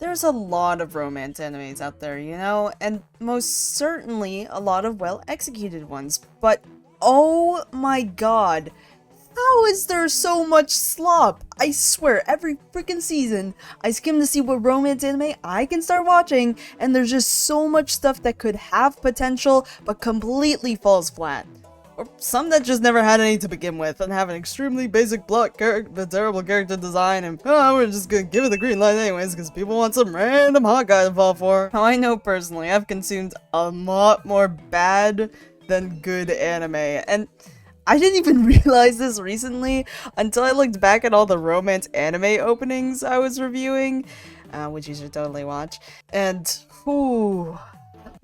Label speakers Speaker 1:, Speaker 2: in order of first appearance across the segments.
Speaker 1: There's a lot of romance animes out there, you know, and most certainly a lot of well-executed ones, but oh my god, how is there so much slop? I swear, every freaking season, I skim to see what romance anime I can start watching, and there's just so much stuff that could have potential, but completely falls flat. Or some that just never had any to begin with, and have an extremely basic plot, but terrible character design, and we're just gonna give it the green light anyways, because people want some random hot guy to fall for. Now I know personally, I've consumed a lot more bad than good anime, and I didn't even realize this recently until I looked back at all the romance anime openings I was reviewing, which you should totally watch, and whew,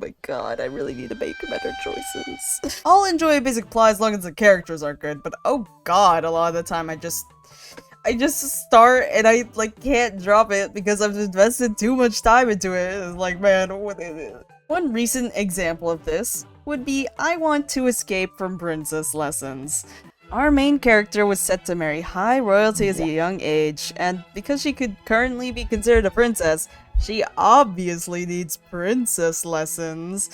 Speaker 1: my god, I really need to make better choices. I'll enjoy a basic plot as long as the characters are good, but oh god, a lot of the time I just start and I like can't drop it because I've invested too much time into it. It's like, man, what is it? One recent example of this would be I Want to Escape from Princess Lessons. Our main character was set to marry high royalty at a young age, and because she could currently be considered a princess, she obviously needs princess lessons,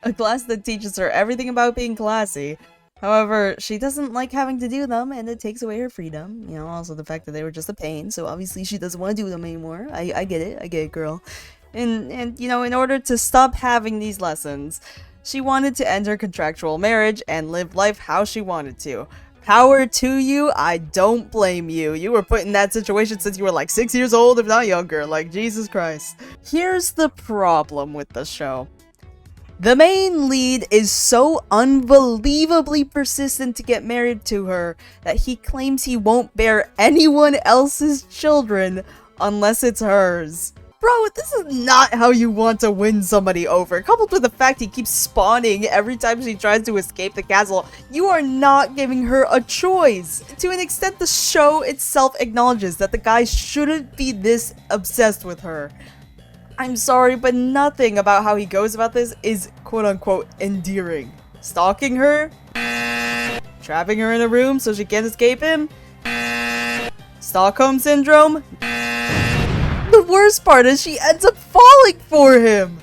Speaker 1: a class that teaches her everything about being classy. However, she doesn't like having to do them, and it takes away her freedom. You know, also the fact that they were just a pain, so obviously she doesn't want to do them anymore. I get it, girl. And you know, in order to stop having these lessons, she wanted to end her contractual marriage and live life how she wanted to. Power to you, I don't blame you. You were put in that situation since you were like 6 years old, if not younger. Like, Jesus Christ. Here's the problem with the show. The main lead is so unbelievably persistent to get married to her that he claims he won't bear anyone else's children unless it's hers. Bro, this is not how you want to win somebody over. Coupled with the fact he keeps spawning every time she tries to escape the castle, you are not giving her a choice. To an extent, the show itself acknowledges that the guy shouldn't be this obsessed with her. I'm sorry, but nothing about how he goes about this is quote-unquote endearing. Stalking her? Trapping her in a room so she can't escape him? Stockholm Syndrome? The worst part is she ends up falling for him!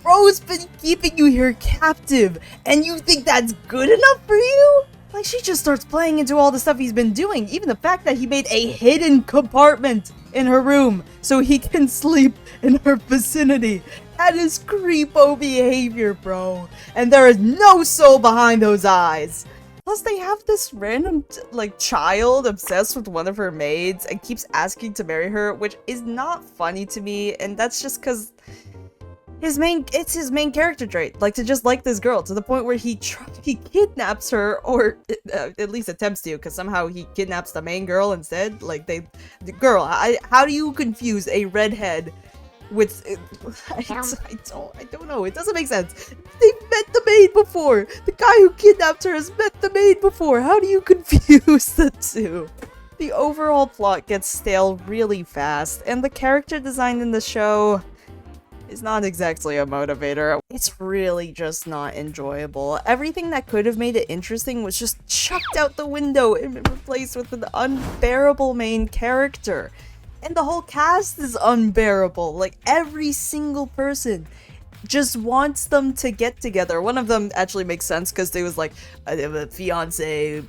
Speaker 1: Bro's been keeping you here captive, and you think that's good enough for you? Like, she just starts playing into all the stuff he's been doing, even the fact that he made a hidden compartment in her room so he can sleep in her vicinity. That is creepo behavior, bro. And there is no soul behind those eyes. Plus, they have this random, like, child obsessed with one of her maids and keeps asking to marry her, which is not funny to me, and that's just because it's his main character trait, like, to just like this girl, to the point where he kidnaps her, or at least attempts to, because somehow he kidnaps the main girl instead. Like, how do you confuse a redhead with I don't know, it doesn't make sense. They've met the maid before. The guy who kidnapped her has met the maid before. How do you confuse the two? The overall plot gets stale really fast, and the character design in the show is not exactly a motivator. It's really just not enjoyable. Everything that could have made it interesting was just chucked out the window and replaced with an unbearable main character. And the whole cast is unbearable. Like, every single person just wants them to get together. One of them actually makes sense because they was like, a fiance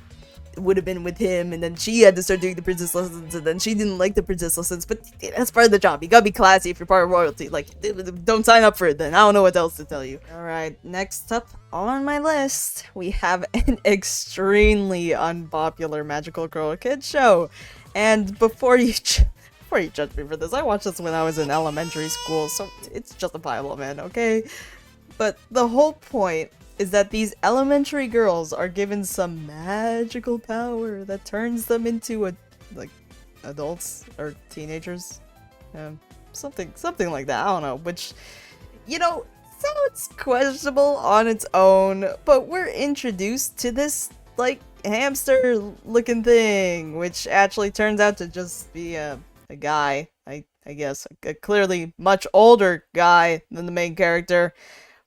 Speaker 1: would have been with him, and then she had to start doing the princess lessons, and then she didn't like the princess lessons, but that's part of the job. You gotta be classy if you're part of royalty. Like, don't sign up for it then. I don't know what else to tell you. Alright, next up on my list, we have an extremely unpopular magical girl kid show. And before you judge me for this, I watched this when I was in elementary school, so it's justifiable, man, okay? But the whole point is that these elementary girls are given some magical power that turns them into adults or teenagers, something like that. I don't know, which, you know, sounds questionable on its own, but we're introduced to this like hamster looking thing, which actually turns out to just be a guy, I guess, a clearly much older guy than the main character.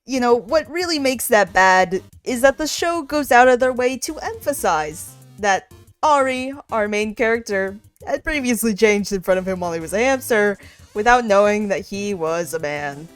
Speaker 1: You know, what really makes that bad is that the show goes out of their way to emphasize that Ari, our main character, had previously changed in front of him while he was a hamster, without knowing that he was a man.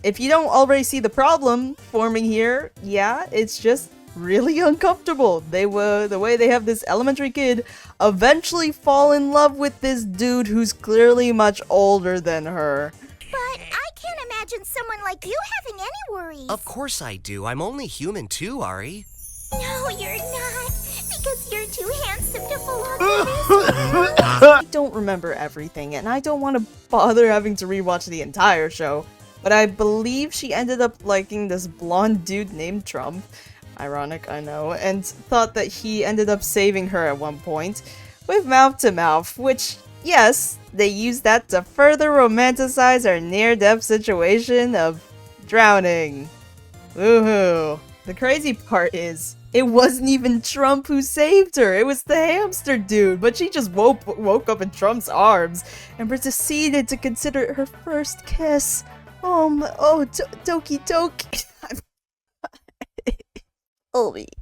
Speaker 1: If you don't already see the problem forming here, yeah, it's just really uncomfortable. The way they have this elementary kid eventually fall in love with this dude who's clearly much older than her.
Speaker 2: But I can't imagine someone like you having any worries.
Speaker 3: Of course I do. I'm only human too, Ari.
Speaker 2: No, you're not. Because you're too handsome to belong to this.
Speaker 1: I don't remember everything, and I don't want to bother having to rewatch the entire show, but I believe she ended up liking this blonde dude named Trump. Ironic, I know, and thought that he ended up saving her at one point with mouth to mouth, which, yes, they used that to further romanticize our near-death situation of drowning. Woohoo. The crazy part is, it wasn't even Trump who saved her, it was the hamster dude, but she just woke up in Trump's arms and proceeded to consider her first kiss. Doki Doki.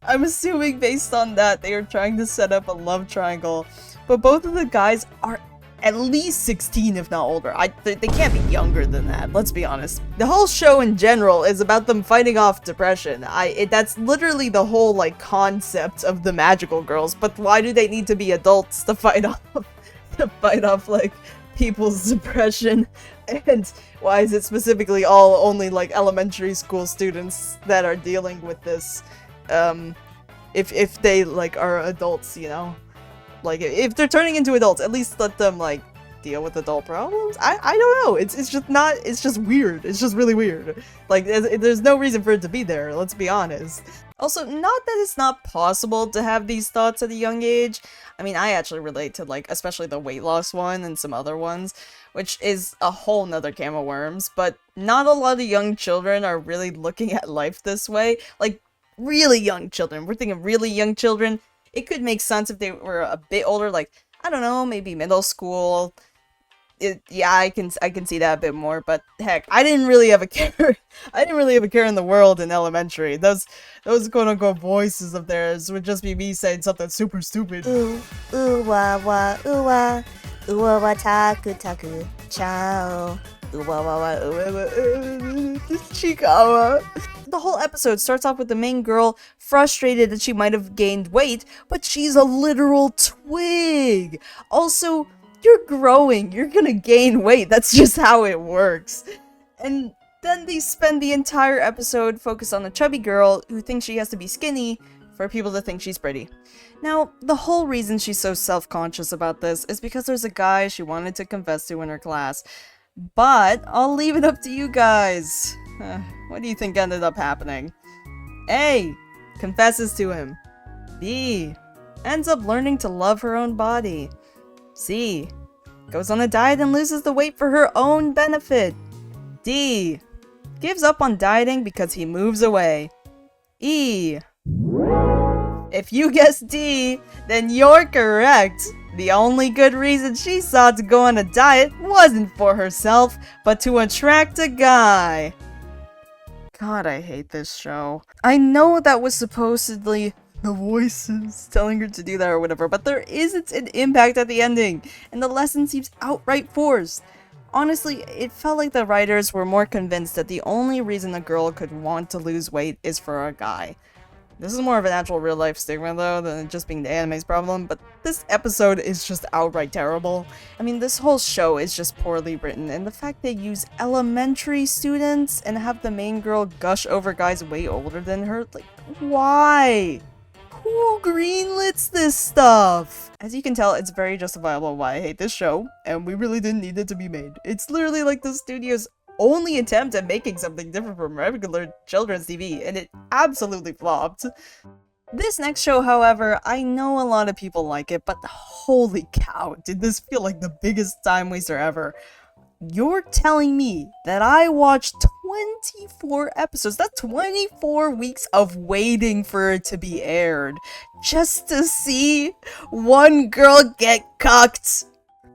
Speaker 1: I'm assuming based on that they are trying to set up a love triangle, but both of the guys are at least 16 if not older. They can't be younger than that, let's be honest. The whole show in general is about them fighting off depression. That's literally the whole like concept of the magical girls, but why do they need to be adults to fight off like people's depression? And why is it specifically only like elementary school students that are dealing with this? If they like are adults, you know, like if they're turning into adults, at least let them like deal with adult problems. I don't know. It's just weird. It's just really weird. Like there's no reason for it to be there. Let's be honest. Also, not that it's not possible to have these thoughts at a young age. I mean, I actually relate to like especially the weight loss one and some other ones, which is a whole nother can of worms. But not a lot of young children are really looking at life this way. Like really young children. We're thinking really young children. It could make sense if they were a bit older, like, I don't know, maybe middle school. Yeah, I can see that a bit more, but heck, I didn't really have a care. I didn't really have a care in the world in elementary. Those quote-unquote voices of theirs would just be me saying something super stupid.
Speaker 2: Ooh, ooh wah wah, ooh wah, ooh wah wah taku taku, ciao.
Speaker 1: Ooh wah wah wah, ooh wah wah, Chikawa. The whole episode starts off with the main girl frustrated that she might have gained weight, but she's a literal twig. Also, you're growing, you're gonna gain weight, that's just how it works. And then they spend the entire episode focused on a chubby girl who thinks she has to be skinny for people to think she's pretty. Now, the whole reason she's so self-conscious about this is because there's a guy she wanted to confess to in her class. But I'll leave it up to you guys. What do you think ended up happening? A. Confesses to him. B. Ends up learning to love her own body. C. Goes on a diet and loses the weight for her own benefit. D. Gives up on dieting because he moves away. E. If you guessed D, then you're correct. The only good reason she saw to go on a diet wasn't for herself, but to attract a guy. God, I hate this show. I know that was supposedly the voices telling her to do that or whatever, but there isn't an impact at the ending, and the lesson seems outright forced. Honestly, it felt like the writers were more convinced that the only reason a girl could want to lose weight is for a guy. This is more of an actual real-life stigma, though, than it just being the anime's problem, but this episode is just outright terrible. I mean, this whole show is just poorly written, and the fact they use elementary students and have the main girl gush over guys way older than her, like, why? Who greenlits this stuff? As you can tell, it's very justifiable why I hate this show, and we really didn't need it to be made. It's literally like the studio's only attempt at making something different from regular children's TV, and it absolutely flopped. This next show, however, I know a lot of people like it, but holy cow, did this feel like the biggest time waster ever. You're telling me that I watched 24 episodes, that's 24 weeks of waiting for it to be aired, just to see one girl get cucked?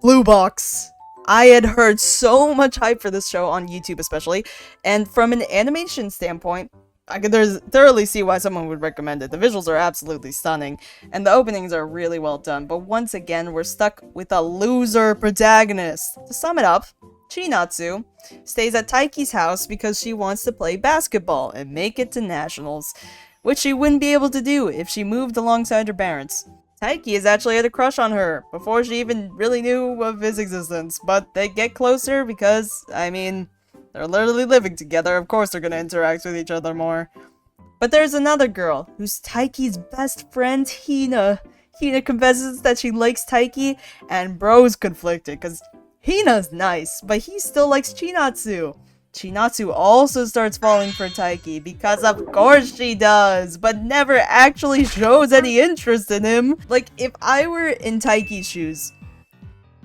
Speaker 1: Blue Box. I had heard so much hype for this show on YouTube especially, and from an animation standpoint, I could thoroughly see why someone would recommend it. The visuals are absolutely stunning, and the openings are really well done, but once again, we're stuck with a loser protagonist. To sum it up, Chinatsu stays at Taiki's house because she wants to play basketball and make it to nationals, which she wouldn't be able to do if she moved alongside her parents. Taiki has actually had a crush on her before she even really knew of his existence, but they get closer because, I mean, they're literally living together, of course they're gonna interact with each other more. But there's another girl, who's Taiki's best friend, Hina. Hina confesses that she likes Taiki, and bro's conflicted, cause Hina's nice, but he still likes Chinatsu. Chinatsu also starts falling for Taiki, because of course she does, but never actually shows any interest in him. Like, if I were in Taiki's shoes,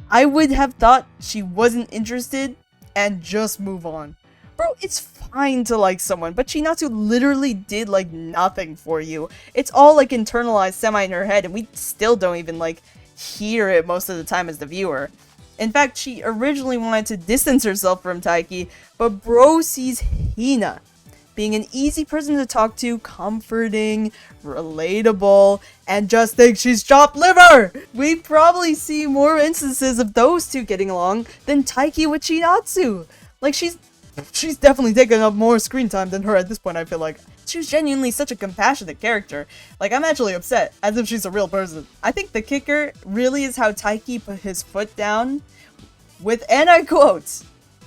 Speaker 1: I would have thought she wasn't interested, and just move on. Bro, it's fine to like someone, but Chinatsu literally did like nothing for you. It's all like internalized semi in her head, and we still don't even like hear it most of the time as the viewer. In fact, she originally wanted to distance herself from Taiki, but bro sees Hina being an easy person to talk to, comforting, relatable, and just thinks she's chopped liver! We probably see more instances of those two getting along than Taiki with Chinatsu. Like, she's definitely taking up more screen time than her at this point, I feel like. She was genuinely such a compassionate character. Like, I'm actually upset, as if she's a real person. I think the kicker really is how Taiki put his foot down with, and I quote,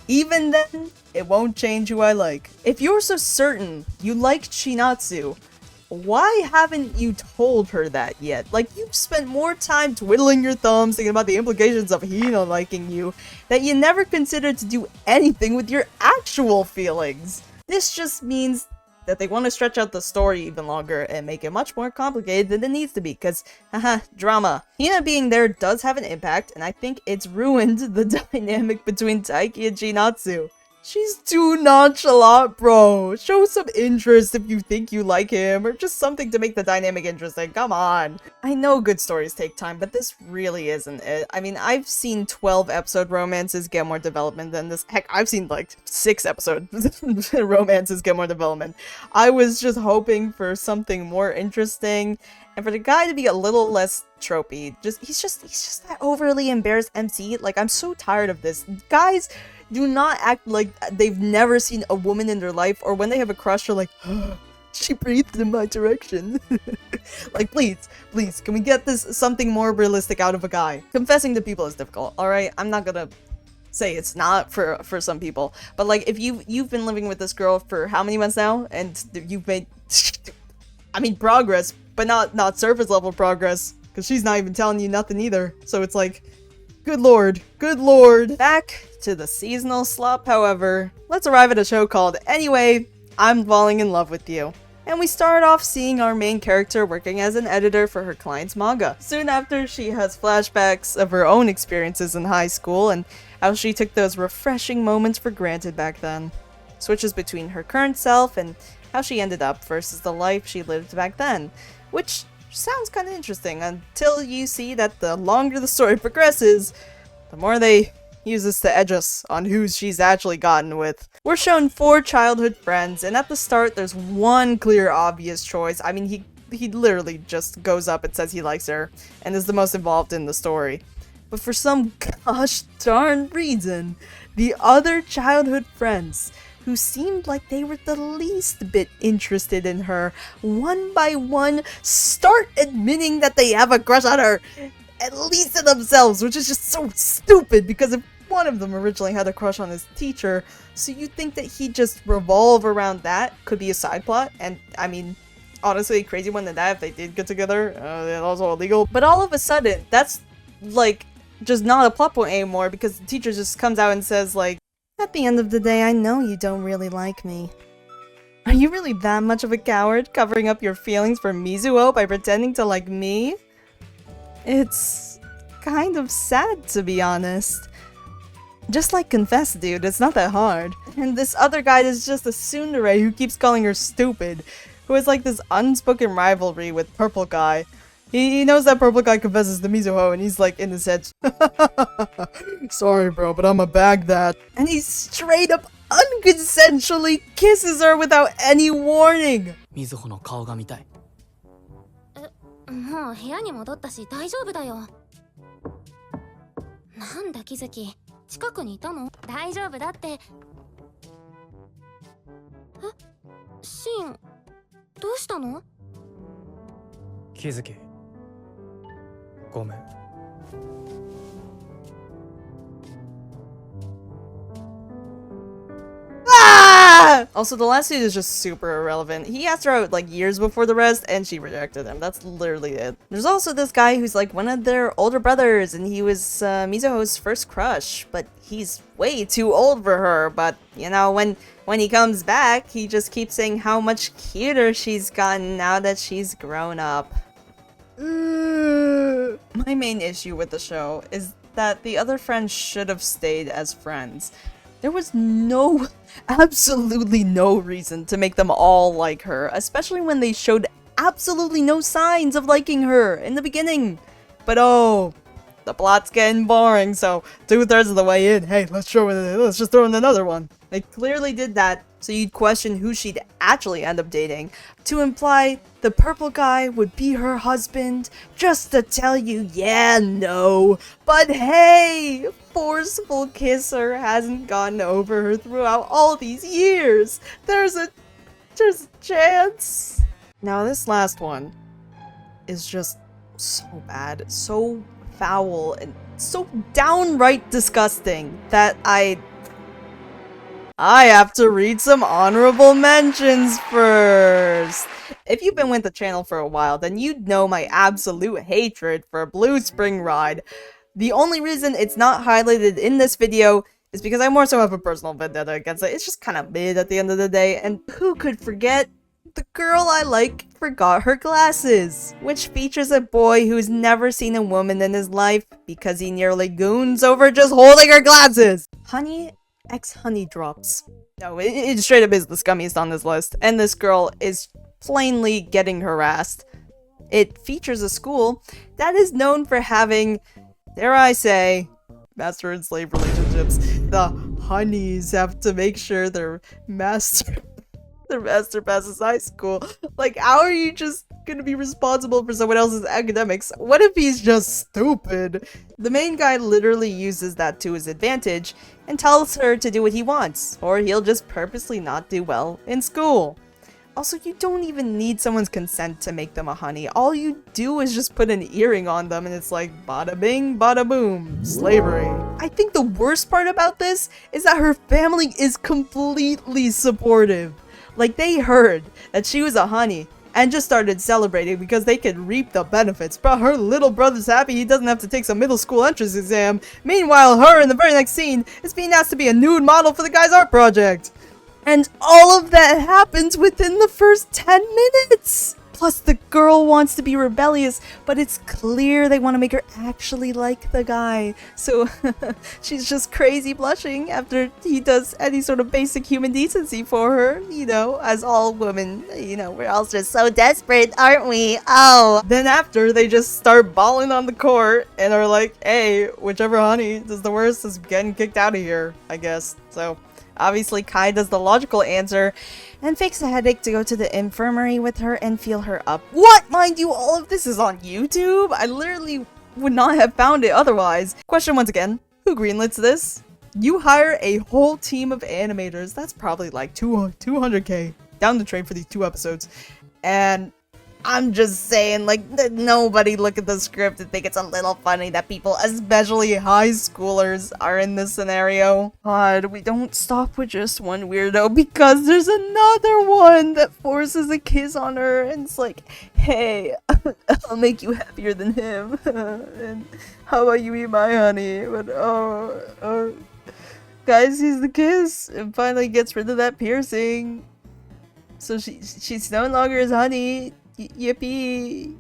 Speaker 1: "Even then, it won't change who I like." If you're so certain you like Chinatsu, why haven't you told her that yet? Like, you've spent more time twiddling your thumbs thinking about the implications of Hina liking you that you never considered to do anything with your actual feelings. This just means that they want to stretch out the story even longer and make it much more complicated than it needs to be, because, haha, drama. Hina being there does have an impact, and I think it's ruined the dynamic between Taiki and Chinatsu. She's too nonchalant, bro. Show some interest if you think you like him, or just something to make the dynamic interesting. Come on. I know good stories take time, but this really isn't it. I mean, I've seen 12-episode romances get more development than this. Heck, I've seen like 6-episode romances get more development. I was just hoping for something more interesting, and for the guy to be a little less tropey. He's just that overly embarrassed MC. Like, I'm so tired of this. Guys do not act like they've never seen a woman in their life, or when they have a crush, they're like, oh, she breathed in my direction. Like, please, can we get this something more realistic out of a guy? Confessing to people is difficult, alright? I'm not gonna say it's not for some people, but like, if you've been living with this girl for how many months now, and you've made, I mean, progress, but not surface level progress, because she's not even telling you nothing either, so it's like, good lord. Back to the seasonal slop, however, let's arrive at a show called Anyway, I'm Falling in Love with You. And we start off seeing our main character working as an editor for her client's manga. Soon after, she has flashbacks of her own experiences in high school and how she took those refreshing moments for granted back then. Switches between her current self and how she ended up versus the life she lived back then, which sounds kind of interesting until you see that the longer the story progresses, the more they use this to edge us on who she's actually gotten with. We're shown 4 childhood friends, and at the start there's one clear obvious choice. I mean, he literally just goes up and says he likes her and is the most involved in the story. But for some gosh darn reason, the other childhood friends, who seemed like they were the least bit interested in her, one by one start admitting that they have a crush on her, at least to themselves, which is just so stupid, because if one of them originally had a crush on his teacher, so you think that he'd just revolve around that, could be a side plot, and I mean, honestly, crazy one than that if they did get together, also illegal. But all of a sudden, that's like just not a plot point anymore, because the teacher just comes out and says like, at the end of the day, I know you don't really like me. Are you really that much of a coward, covering up your feelings for Mizuho by pretending to like me? It's kind of sad, to be honest. Just like confess, dude, it's not that hard. And this other guy is just a tsundere who keeps calling her stupid, who has like this unspoken rivalry with Purple Guy. He knows that Purple Guy confesses to Mizuho, and he's like in his head, sorry bro, but I'ma bag that. And he's straight up unconsensually kisses her without any warning.
Speaker 4: みずほの顔が見たい。
Speaker 5: もう部屋に戻ったし大丈夫だよ。なんだキズキ、近くにいたの？大丈夫だって。シン、どうしたの？
Speaker 4: 気づき。ごめん。
Speaker 1: Also, the last dude is just super irrelevant. He asked her out like years before the rest, and she rejected him. That's literally it. There's also this guy who's like one of their older brothers, and he was Mizuho's first crush, but he's way too old for her. But you know, when he comes back, he just keeps saying how much cuter she's gotten now that she's grown up. My main issue with the show is that the other friends should have stayed as friends. There was absolutely no reason to make them all like her, especially when they showed absolutely no signs of liking her in the beginning. But oh, the plot's getting boring, so 2/3 of the way in, hey, let's just throw in another one. They clearly did that so you'd question who she'd actually end up dating, to imply the purple guy would be her husband, just to tell you, yeah, no. But hey, forceful kisser hasn't gotten over her throughout all these years. There's a chance. Now this last one is just so bad, so foul, and so downright disgusting that I have to read some honorable mentions first. If you've been with the channel for a while, then you'd know my absolute hatred for Blue Spring Ride. The only reason it's not highlighted in this video is because I more so have a personal vendetta against it. It's just kind of mid at the end of the day, and who could forget? The girl I like forgot her glasses, which features a boy who's never seen a woman in his life because he nearly goons over just holding her glasses. Honey X Honey Drops. No, it straight up is the scummiest on this list, and this girl is plainly getting harassed. It features a school that is known for having, dare I say, master and slave relationships. The honeys have to make sure their master passes high school. Like, how are you just gonna be responsible for someone else's academics? What if he's just stupid? The main guy literally uses that to his advantage and tells her to do what he wants, or he'll just purposely not do well in school. Also, you don't even need someone's consent to make them a honey. All you do is just put an earring on them and it's like bada bing, bada boom. Slavery. I think the worst part about this is that her family is completely supportive. Like, they heard that she was a honey and just started celebrating because they could reap the benefits. But her little brother's happy he doesn't have to take some middle school entrance exam. Meanwhile, her in the very next scene is being asked to be a nude model for the guy's art project. And all of that happens within the first 10 minutes! Plus, the girl wants to be rebellious, but it's clear they want to make her actually like the guy. So, she's just crazy blushing after he does any sort of basic human decency for her. You know, as all women, you know, we're all just so desperate, aren't we? Oh! Then after, they just start bawling on the court and are like, hey, whichever honey does the worst is getting kicked out of here, I guess. So, obviously, Kai does the logical answer and fakes a headache to go to the infirmary with her and feel her up. What? Mind you, all of this is on YouTube? I literally would not have found it otherwise. Question once again, who greenlits this? You hire a whole team of animators, that's probably like 200k down the drain for these 2 episodes, and I'm just saying, like, nobody look at the script and think it's a little funny that people, especially high schoolers, are in this scenario. God, we don't stop with just one weirdo because there's another one that forces a kiss on her and it's like, hey, I'll make you happier than him. And how about you eat my honey? But guys, sees the kiss and finally gets rid of that piercing. So she's no longer his honey. Yippee!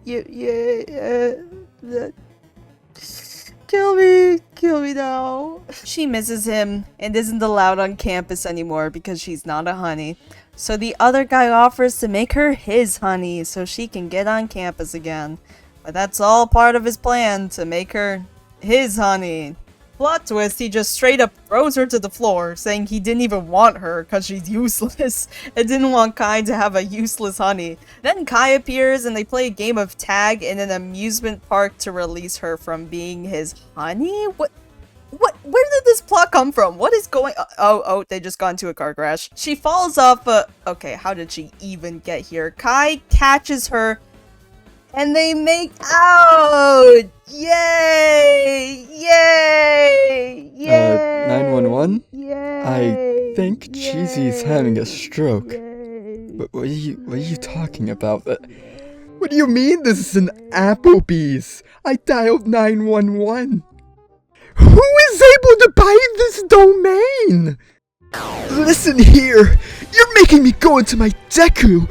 Speaker 1: Kill me now. She misses him and isn't allowed on campus anymore because she's not a honey. So the other guy offers to make her his honey so she can get on campus again. But that's all part of his plan, to make her his honey. Plot twist, he just straight up throws her to the floor, saying he didn't even want her because she's useless and didn't want Kai to have a useless honey. Then Kai appears and they play a game of tag in an amusement park to release her from being his honey? What? Where did this plot come from? What is going on? Oh, they just got into a car crash. She falls off okay, how did she even get here? Kai catches her and they make out! Yay! Yay! Yay!
Speaker 6: 911?
Speaker 1: Yay!
Speaker 6: I think Cheezy's having a stroke.
Speaker 1: Yay!
Speaker 6: But what are you talking about? What do you mean this is an Applebee's? I dialed 911. Who is able to buy this domain? Listen here, you're making me go into my Deku.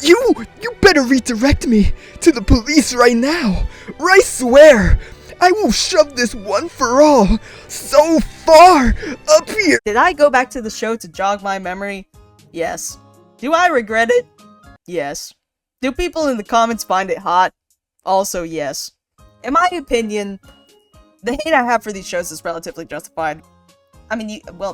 Speaker 6: You better redirect me to the police right now, or I swear, I will shove this one for all so far up here.
Speaker 1: Did I go back to the show to jog my memory? Yes. Do I regret it? Yes. Do people in the comments find it hot? Also yes. In my opinion, the hate I have for these shows is relatively justified. I mean,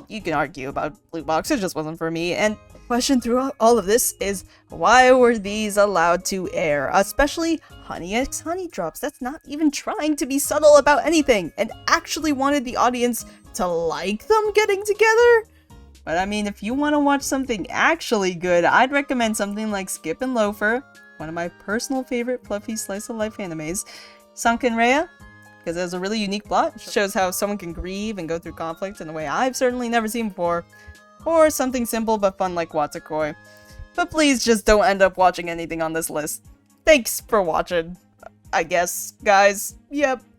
Speaker 1: you can argue about Blue Box, it just wasn't for me, and the question throughout all of this is, why were these allowed to air? Especially Honey X Honey Drops, that's not even trying to be subtle about anything, and actually wanted the audience to like them getting together? But I mean, if you want to watch something actually good, I'd recommend something like Skip and Loafer, one of my personal favorite fluffy slice of life animes, Sunken Rhea, because it has a really unique plot. It shows how someone can grieve and go through conflict in a way I've certainly never seen before. Or something simple but fun like Watsukoi. But please just don't end up watching anything on this list. Thanks for watching, I guess, guys. Yep.